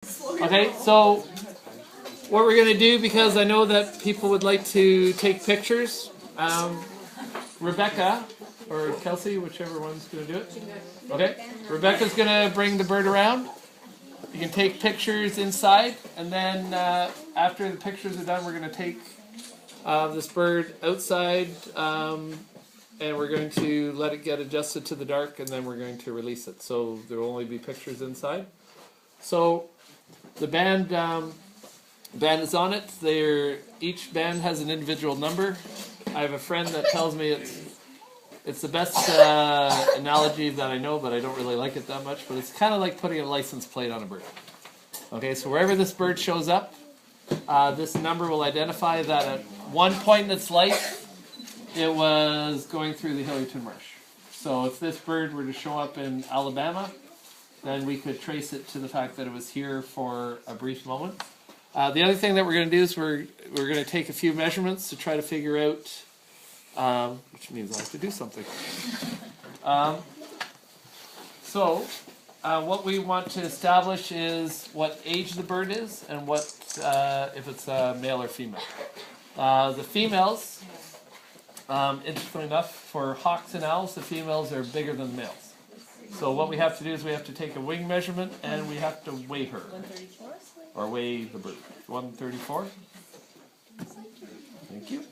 Okay, so what we're going to do, because I know that people would like to take pictures, Rebecca or Kelsey, whichever one's going to do it. Okay, Rebecca's going to bring the bird around. You can take pictures inside, and then after the pictures are done, we're going to take this bird outside, and we're going to let it get adjusted to the dark, and then we're going to release it. So there will only be pictures inside. So the band is on it. Each band has an individual number. I have a friend that tells me it's the best analogy that I know, but I don't really like it that much. But it's kind of like putting a license plate on a bird. Okay, so wherever this bird shows up, this number will identify that at one point in its life, it was going through the Hillardton Marsh. So if this bird were to show up in Alabama, then we could trace it to the fact that it was here for a brief moment. The other thing that we're going to do is we're going to take a few measurements to try to figure out, which means I have to do something. So what we want to establish is what age the bird is and what if it's a male or female. The females, interestingly enough, for hawks and owls, the females are bigger than the males. So what we have to do is we have to take a wing measurement and we have to weigh her. 134? Or weigh the bird. 134? Thank you.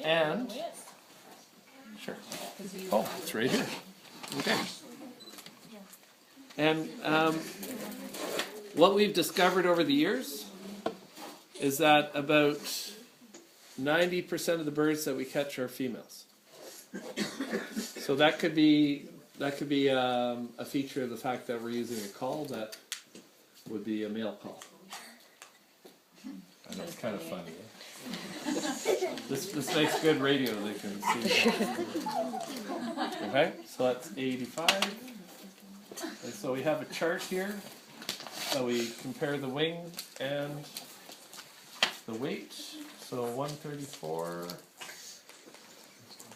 And, sure. Oh, it's right here. Okay. And what we've discovered over the years is that about 90% of the birds that we catch are females. So that could be a feature of the fact that we're using a call that would be a male call. I know it's kind of funny. Eh? This makes good radio. They can see. Okay, so that's 85. And so we have a chart here. So we compare the wing and the weight. So 134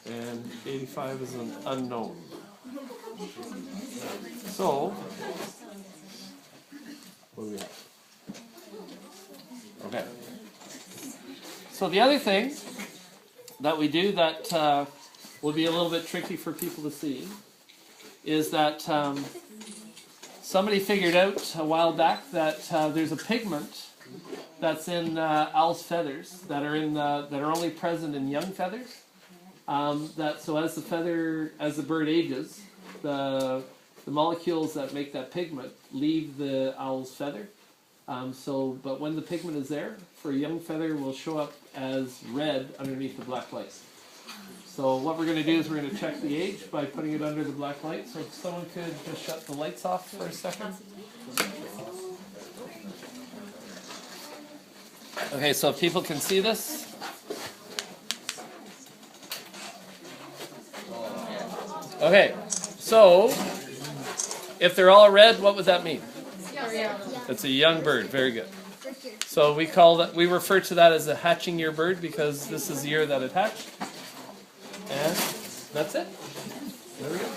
and 85 is an unknown. So, what do we have? Okay. So the other thing that we do that will be a little bit tricky for people to see is that somebody figured out a while back that there's a pigment that's in owl's feathers that are only present in young feathers. So as the bird ages, the molecules that make that pigment leave the owl's feather. But when the pigment is there, for a young feather, will show up as red underneath the black light. So what we're going to do is we're going to check the age by putting it under the black light. So if someone could just shut the lights off for a second. Okay, so if people can see this. Okay, so if they're all red, what would that mean? It's a young bird. Very good. So we refer to that as a hatching year bird because this is the year that it hatched. And that's it. There we go.